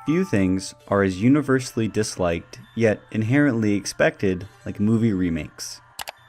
Few things are as universally disliked, yet inherently expected, like movie remakes.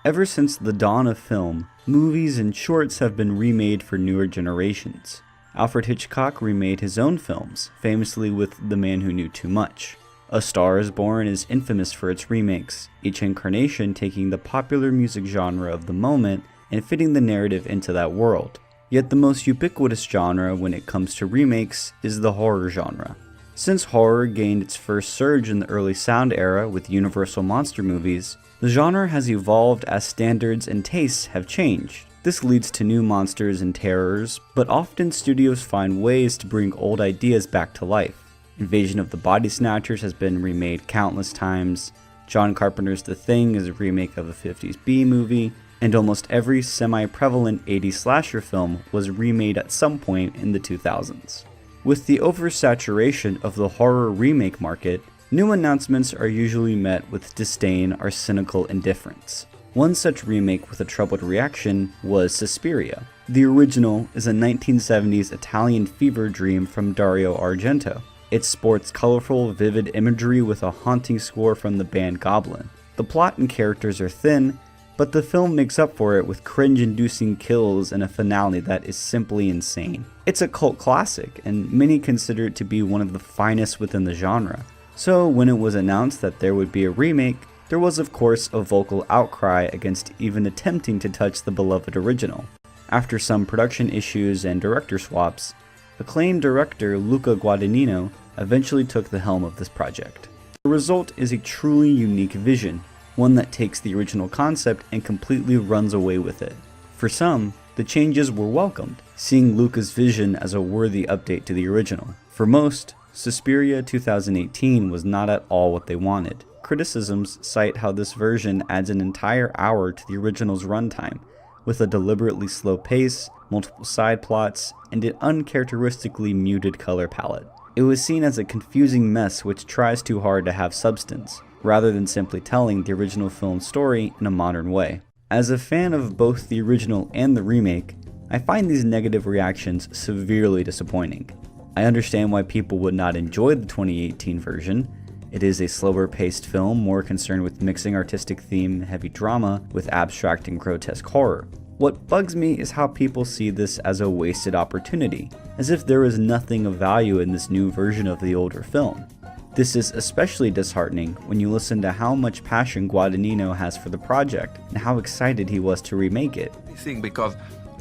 Ever since the dawn of film, movies and shorts have been remade for newer generations. Alfred Hitchcock remade his own films, famously with The Man Who Knew Too Much. A Star is Born is infamous for its remakes, each incarnation taking the popular music genre of the moment and fitting the narrative into that world. Yet the most ubiquitous genre when it comes to remakes is the horror genre. Since horror gained its first surge in the early sound era with Universal monster movies, the genre has evolved as standards and tastes have changed. This leads to new monsters and terrors, but often studios find ways to bring old ideas back to life. Invasion of the Body Snatchers has been remade countless times, John Carpenter's The Thing is a remake of a 50s B movie, and almost every semi-prevalent 80s slasher film was remade at some point in the 2000s. With the oversaturation of the horror remake market, new announcements are usually met with disdain or cynical indifference. One such remake with a troubled reaction was Suspiria. The original is a 1970s Italian fever dream from Dario Argento. It sports colorful, vivid imagery with a haunting score from the band Goblin. The plot and characters are thin, but the film makes up for it with cringe-inducing kills and a finale that is simply insane. It's a cult classic, and many consider it to be one of the finest within the genre. So when it was announced that there would be a remake, there was of course a vocal outcry against even attempting to touch the beloved original. After some production issues and director swaps, acclaimed director Luca Guadagnino eventually took the helm of this project. The result is a truly unique vision, one that takes the original concept and completely runs away with it. For some, the changes were welcomed, seeing Luca's vision as a worthy update to the original. For most, Suspiria 2018 was not at all what they wanted. Criticisms cite how this version adds an entire hour to the original's runtime, with a deliberately slow pace, multiple side plots, and an uncharacteristically muted color palette. It was seen as a confusing mess which tries too hard to have substance, rather than simply telling the original film's story in a modern way. As a fan of both the original and the remake, I find these negative reactions severely disappointing. I understand why people would not enjoy the 2018 version. It is a slower paced film, more concerned with mixing artistic theme, heavy drama, with abstract and grotesque horror. What bugs me is how people see this as a wasted opportunity, as if there is nothing of value in this new version of the older film. This is especially disheartening when you listen to how much passion Guadagnino has for the project and how excited he was to remake it. I think because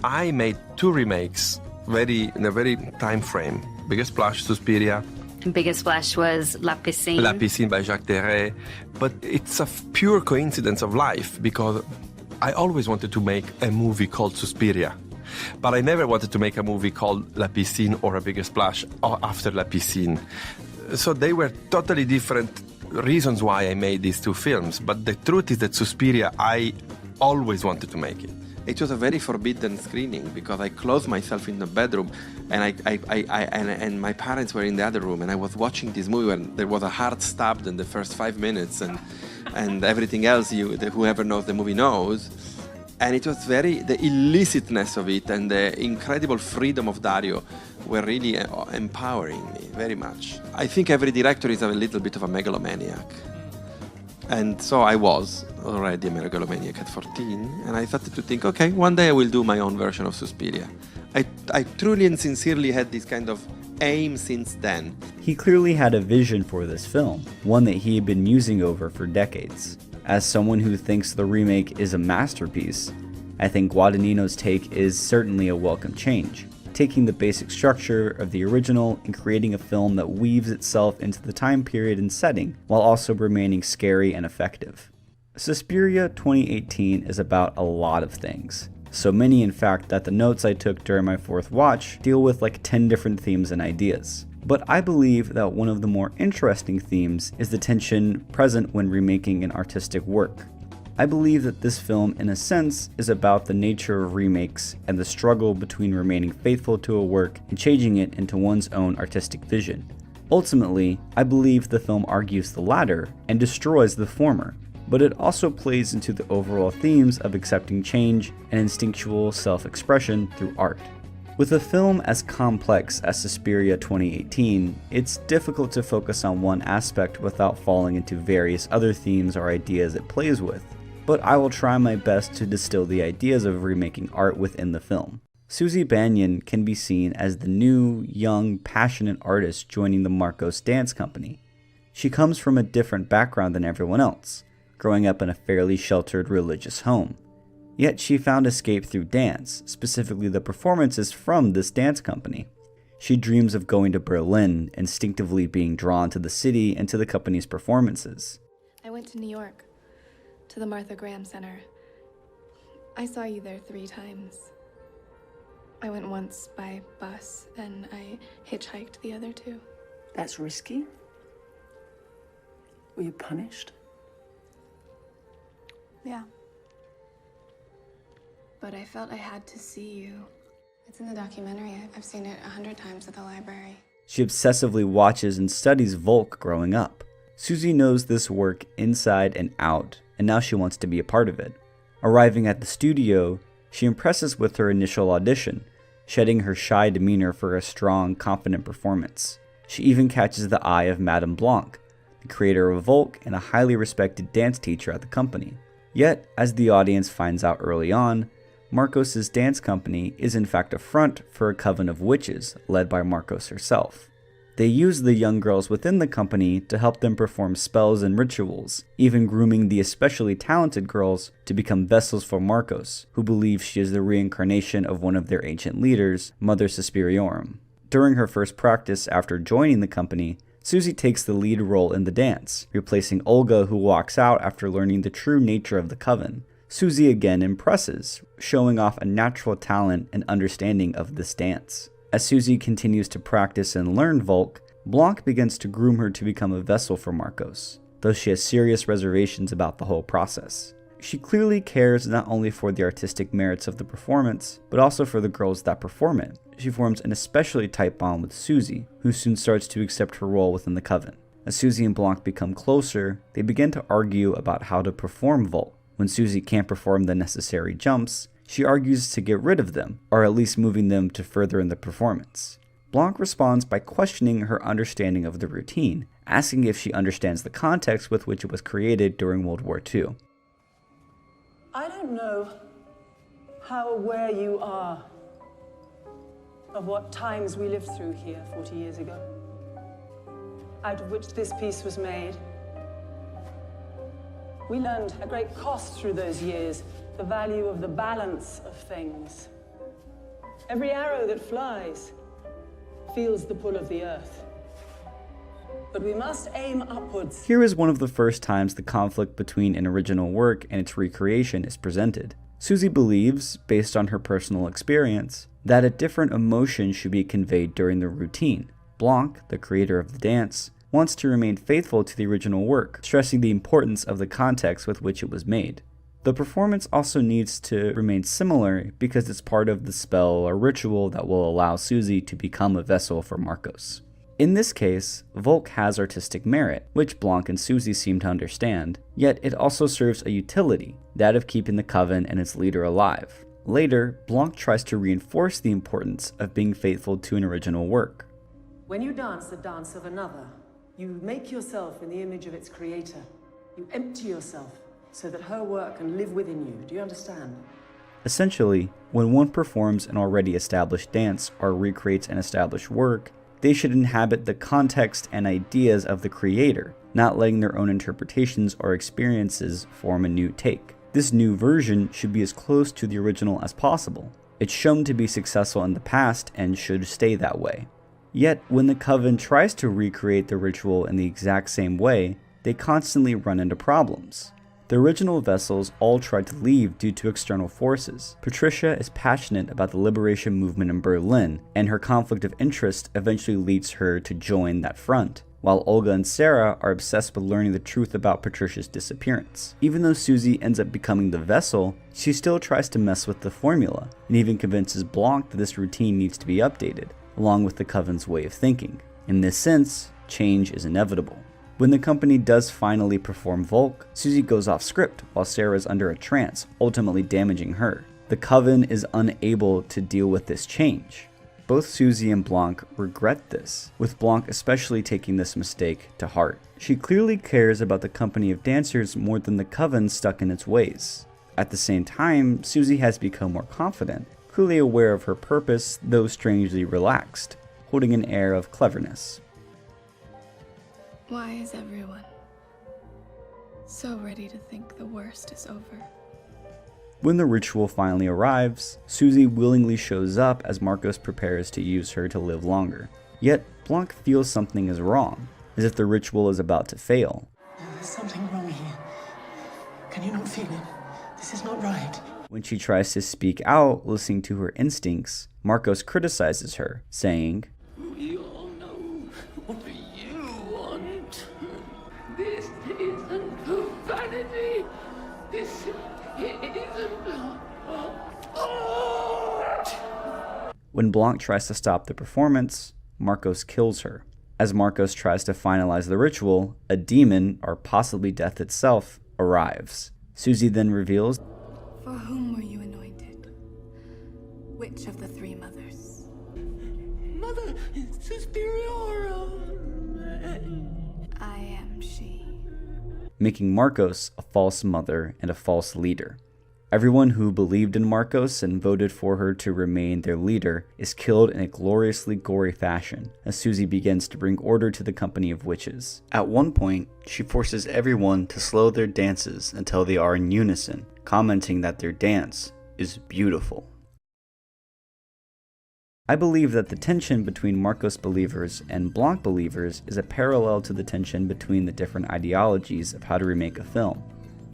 I made two remakes in a very time frame. Biggest Splash, Suspiria. Biggest Splash was La Piscine. La Piscine by Jacques Deray. But it's a pure coincidence of life because I always wanted to make a movie called Suspiria. But I never wanted to make a movie called La Piscine or A Bigger Splash or after La Piscine. So they were totally different reasons why I made these two films. But the truth is that Suspiria, I always wanted to make it. It was a very forbidden screening because I closed myself in the bedroom and and my parents were in the other room and I was watching this movie and there was a heart stabbed in the first 5 minutes and everything else whoever knows the movie knows. And it was the illicitness of it and the incredible freedom of Dario were really empowering me very much. I think every director is a little bit of a megalomaniac. And so I was already a megalomaniac at 14, and I started to think, okay, one day I will do my own version of Suspiria. I truly and sincerely had this kind of aim since then. He clearly had a vision for this film, one that he had been musing over for decades. As someone who thinks the remake is a masterpiece, I think Guadagnino's take is certainly a welcome change, taking the basic structure of the original and creating a film that weaves itself into the time period and setting, while also remaining scary and effective. Suspiria 2018 is about a lot of things. So many in fact that the notes I took during my fourth watch deal with like 10 different themes and ideas. But I believe that one of the more interesting themes is the tension present when remaking an artistic work. I believe that this film, in a sense, is about the nature of remakes and the struggle between remaining faithful to a work and changing it into one's own artistic vision. Ultimately, I believe the film argues the latter and destroys the former, but it also plays into the overall themes of accepting change and instinctual self-expression through art. With a film as complex as Suspiria 2018, it's difficult to focus on one aspect without falling into various other themes or ideas it plays with, but I will try my best to distill the ideas of remaking art within the film. Susie Banyan can be seen as the new, young, passionate artist joining the Marcos Dance Company. She comes from a different background than everyone else, growing up in a fairly sheltered religious home. Yet she found escape through dance, specifically the performances from this dance company. She dreams of going to Berlin, instinctively being drawn to the city and to the company's performances. I went to New York, to the Martha Graham Center. I saw you there 3 times. I went once by bus, and I hitchhiked the other 2. That's risky. Were you punished? Yeah. But I felt I had to see you. It's in the documentary. I've seen it 100 times at the library. She obsessively watches and studies Volk growing up. Susie knows this work inside and out, and now she wants to be a part of it. Arriving at the studio, she impresses with her initial audition, shedding her shy demeanor for a strong, confident performance. She even catches the eye of Madame Blanc, the creator of Volk and a highly respected dance teacher at the company. Yet, as the audience finds out early on, Marcos' dance company is in fact a front for a coven of witches led by Marcos herself. They use the young girls within the company to help them perform spells and rituals, even grooming the especially talented girls to become vessels for Marcos, who believes she is the reincarnation of one of their ancient leaders, Mother Suspiriorum. During her first practice after joining the company, Susie takes the lead role in the dance, replacing Olga, who walks out after learning the true nature of the coven. Susie again impresses, showing off a natural talent and understanding of this dance. As Susie continues to practice and learn Volk, Blanc begins to groom her to become a vessel for Marcos, though she has serious reservations about the whole process. She clearly cares not only for the artistic merits of the performance, but also for the girls that perform it. She forms an especially tight bond with Susie, who soon starts to accept her role within the coven. As Susie and Blanc become closer, they begin to argue about how to perform Volk. When Susie can't perform the necessary jumps, she argues to get rid of them, or at least moving them to further in the performance. Blanc responds by questioning her understanding of the routine, asking if she understands the context with which it was created during World War II. I don't know how aware you are of what times we lived through here 40 years ago, out of which this piece was made. We learned at great cost through those years the value of the balance of things. Every arrow that flies feels the pull of the earth. But we must aim upwards. Here is one of the first times the conflict between an original work and its recreation is presented. Susie believes, based on her personal experience, that a different emotion should be conveyed during the routine. Blanc, the creator of the dance, wants to remain faithful to the original work, stressing the importance of the context with which it was made. The performance also needs to remain similar because it's part of the spell or ritual that will allow Susie to become a vessel for Marcos. In this case, Volk has artistic merit, which Blanc and Susie seem to understand, yet it also serves a utility, that of keeping the coven and its leader alive. Later, Blanc tries to reinforce the importance of being faithful to an original work. When you dance the dance of another, you make yourself in the image of its creator. You empty yourself so that her work can live within you. Do you understand? Essentially, when one performs an already established dance or recreates an established work, they should inhabit the context and ideas of the creator, not letting their own interpretations or experiences form a new take. This new version should be as close to the original as possible. It's shown to be successful in the past and should stay that way. Yet, when the coven tries to recreate the ritual in the exact same way, they constantly run into problems. The original vessels all tried to leave due to external forces. Patricia is passionate about the liberation movement in Berlin, and her conflict of interest eventually leads her to join that front, while Olga and Sarah are obsessed with learning the truth about Patricia's disappearance. Even though Susie ends up becoming the vessel, she still tries to mess with the formula, and even convinces Blanc that this routine needs to be updated, along with the coven's way of thinking. In this sense, change is inevitable. When the company does finally perform Volk, Susie goes off script while Sarah is under a trance, ultimately damaging her. The Coven is unable to deal with this change. Both Susie and Blanc regret this, with Blanc especially taking this mistake to heart. She clearly cares about the company of dancers more than the Coven stuck in its ways. At the same time, Susie has become more confident, clearly aware of her purpose, though strangely relaxed, holding an air of cleverness. Why is everyone so ready to think the worst is over? When the ritual finally arrives, Susie willingly shows up as Marcos prepares to use her to live longer. Yet, Blanc feels something is wrong, as if the ritual is about to fail. There's something wrong here. Can you not feel it? This is not right. When she tries to speak out, listening to her instincts, Marcos criticizes her, saying, "We all know what you want. This isn't vanity. This isn't art." When Blanc tries to stop the performance, Marcos kills her. As Marcos tries to finalize the ritual, a demon, or possibly death itself, arrives. Susie then reveals, For whom were you anointed? Which of the three mothers? Mother Suspiria. I am she. making Marcos a false mother and a false leader. Everyone who believed in Marcos and voted for her to remain their leader is killed in a gloriously gory fashion as Susie begins to bring order to the company of witches. At one point, she forces everyone to slow their dances until they are in unison, commenting that their dance is beautiful. I believe that the tension between Marcos believers and Blanc believers is a parallel to the tension between the different ideologies of how to remake a film.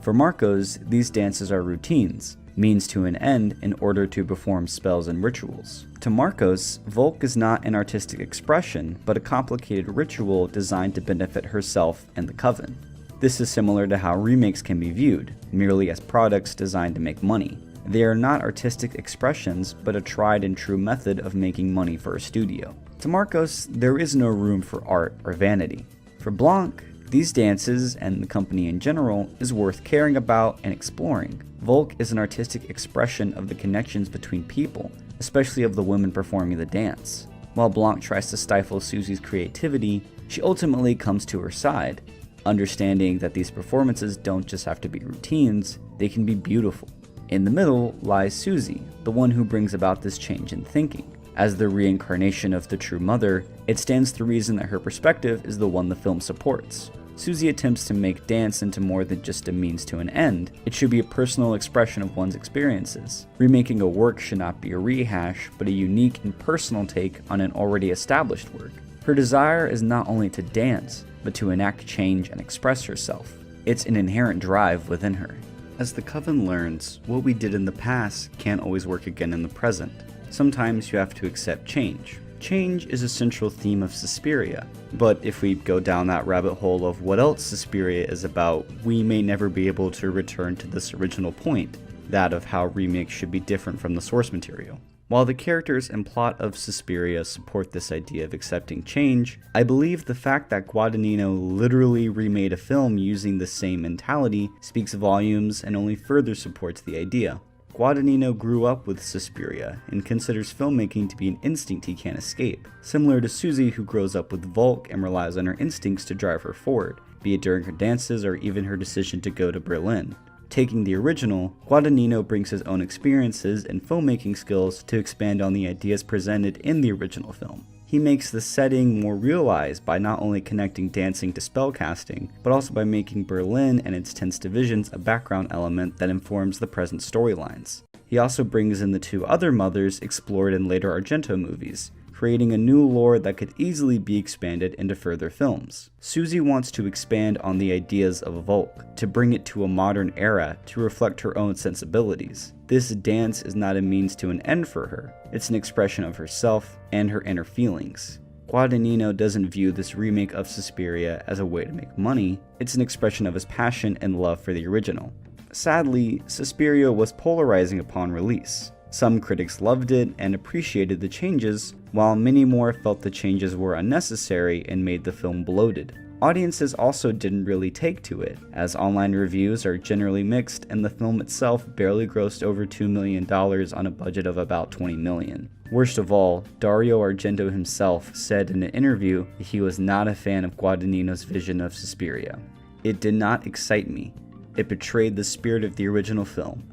For Marcos, these dances are routines, means to an end in order to perform spells and rituals. To Marcos, Volk is not an artistic expression, but a complicated ritual designed to benefit herself and the Coven. This is similar to how remakes can be viewed, merely as products designed to make money. They are not artistic expressions, but a tried and true method of making money for a studio. To Marcos, there is no room for art or vanity. For Blanc, these dances, and the company in general, is worth caring about and exploring. Volk is an artistic expression of the connections between people, especially of the women performing the dance. While Blanc tries to stifle Susie's creativity, she ultimately comes to her side, understanding that these performances don't just have to be routines, they can be beautiful. In the middle lies Susie, the one who brings about this change in thinking. As the reincarnation of the true mother, it stands to reason that her perspective is the one the film supports. Susie attempts to make dance into more than just a means to an end. It should be a personal expression of one's experiences. Remaking a work should not be a rehash, but a unique and personal take on an already established work. Her desire is not only to dance, but to enact change and express herself. It's an inherent drive within her. As the Coven learns, what we did in the past can't always work again in the present. Sometimes you have to accept change. Change is a central theme of Suspiria, but if we go down that rabbit hole of what else Suspiria is about, we may never be able to return to this original point, that of how remakes should be different from the source material. While the characters and plot of Suspiria support this idea of accepting change, I believe the fact that Guadagnino literally remade a film using the same mentality speaks volumes and only further supports the idea. Guadagnino grew up with Suspiria and considers filmmaking to be an instinct he can't escape, similar to Susie, who grows up with Volk and relies on her instincts to drive her forward, be it during her dances or even her decision to go to Berlin. Taking the original, Guadagnino brings his own experiences and filmmaking skills to expand on the ideas presented in the original film. He makes the setting more realized by not only connecting dancing to spellcasting, but also by making Berlin and its tense divisions a background element that informs the present storylines. He also brings in the two other mothers explored in later Argento movies, creating a new lore that could easily be expanded into further films. Susie wants to expand on the ideas of Volk, to bring it to a modern era to reflect her own sensibilities. This dance is not a means to an end for her, it's an expression of herself and her inner feelings. Guadagnino doesn't view this remake of Suspiria as a way to make money, it's an expression of his passion and love for the original. Sadly, Suspiria was polarizing upon release. Some critics loved it and appreciated the changes, while many more felt the changes were unnecessary and made the film bloated. Audiences also didn't really take to it, as online reviews are generally mixed and the film itself barely grossed over $2 million on a budget of about $20 million. Worst of all, Dario Argento himself said in an interview that he was not a fan of Guadagnino's vision of Suspiria. "It did not excite me. It betrayed the spirit of the original film.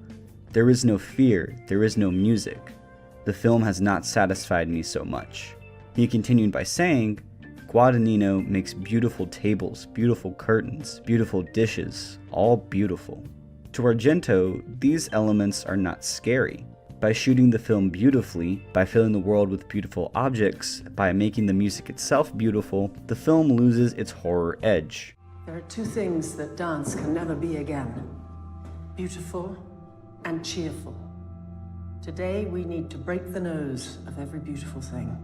There is no fear, there is no music. The film has not satisfied me so much." He continued by saying, "Guadagnino makes beautiful tables, beautiful curtains, beautiful dishes, all beautiful." To Argento, these elements are not scary. By shooting the film beautifully, by filling the world with beautiful objects, by making the music itself beautiful, the film loses its horror edge. There are two things that dance can never be again: beautiful and cheerful. Today, we need to break the nose of every beautiful thing.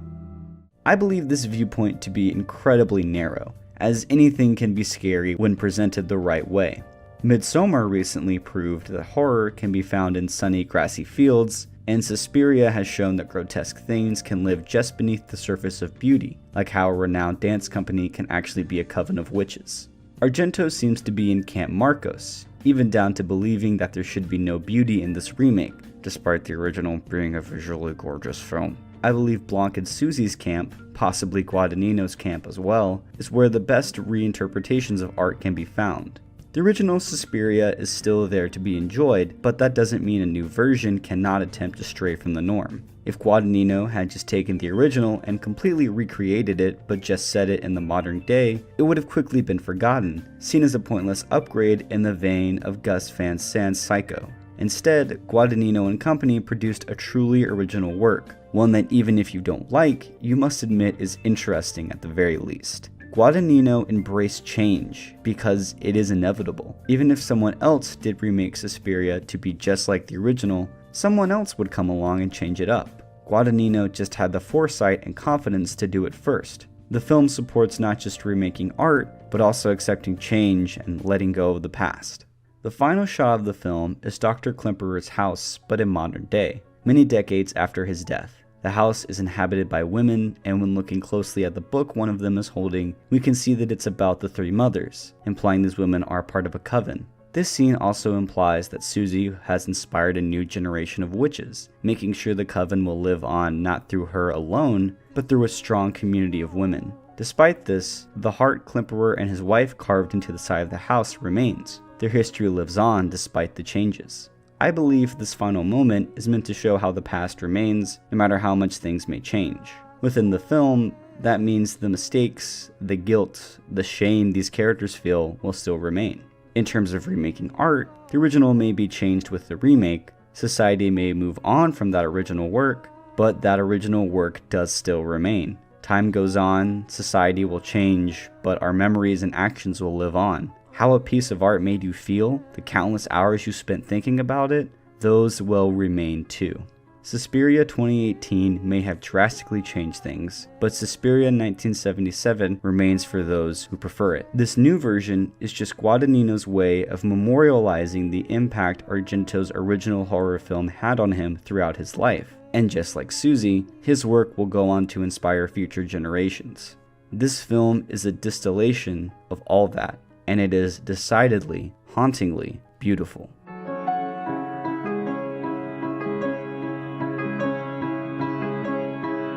I believe this viewpoint to be incredibly narrow, as anything can be scary when presented the right way. Midsommar recently proved that horror can be found in sunny, grassy fields, and Suspiria has shown that grotesque things can live just beneath the surface of beauty, like how a renowned dance company can actually be a coven of witches. Argento seems to be in Camp Marcos, even down to believing that there should be no beauty in this remake, despite the original being a visually gorgeous film. I believe Blanc and Susie's camp, possibly Guadagnino's camp as well, is where the best reinterpretations of art can be found. The original Suspiria is still there to be enjoyed, but that doesn't mean a new version cannot attempt to stray from the norm. If Guadagnino had just taken the original and completely recreated it, but just set it in the modern day, it would have quickly been forgotten, seen as a pointless upgrade in the vein of Gus Van Sant's Psycho. Instead, Guadagnino and company produced a truly original work, one that even if you don't like, you must admit is interesting at the very least. Guadagnino embraced change because it is inevitable. Even if someone else did remake Suspiria to be just like the original, someone else would come along and change it up. Guadagnino just had the foresight and confidence to do it first. The film supports not just remaking art, but also accepting change and letting go of the past. The final shot of the film is Dr. Klemperer's house, but in modern day, many decades after his death. The house is inhabited by women, and when looking closely at the book one of them is holding, we can see that it's about the three mothers, implying these women are part of a coven. This scene also implies that Susie has inspired a new generation of witches, making sure the coven will live on not through her alone, but through a strong community of women. Despite this, the heart Klemperer and his wife carved into the side of the house remains. Their history lives on despite the changes. I believe this final moment is meant to show how the past remains, no matter how much things may change. Within the film, that means the mistakes, the guilt, the shame these characters feel will still remain. In terms of remaking art, the original may be changed with the remake, society may move on from that original work, but that original work does still remain. Time goes on, society will change, but our memories and actions will live on. How a piece of art made you feel, the countless hours you spent thinking about it, those will remain too. Suspiria 2018 may have drastically changed things, but Suspiria 1977 remains for those who prefer it. This new version is just Guadagnino's way of memorializing the impact Argento's original horror film had on him throughout his life. And just like Susie, his work will go on to inspire future generations. This film is a distillation of all that, and it is decidedly, hauntingly beautiful.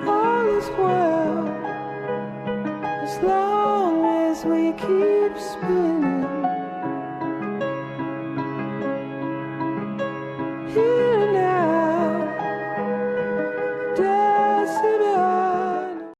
All is well, as long as we keep spinning.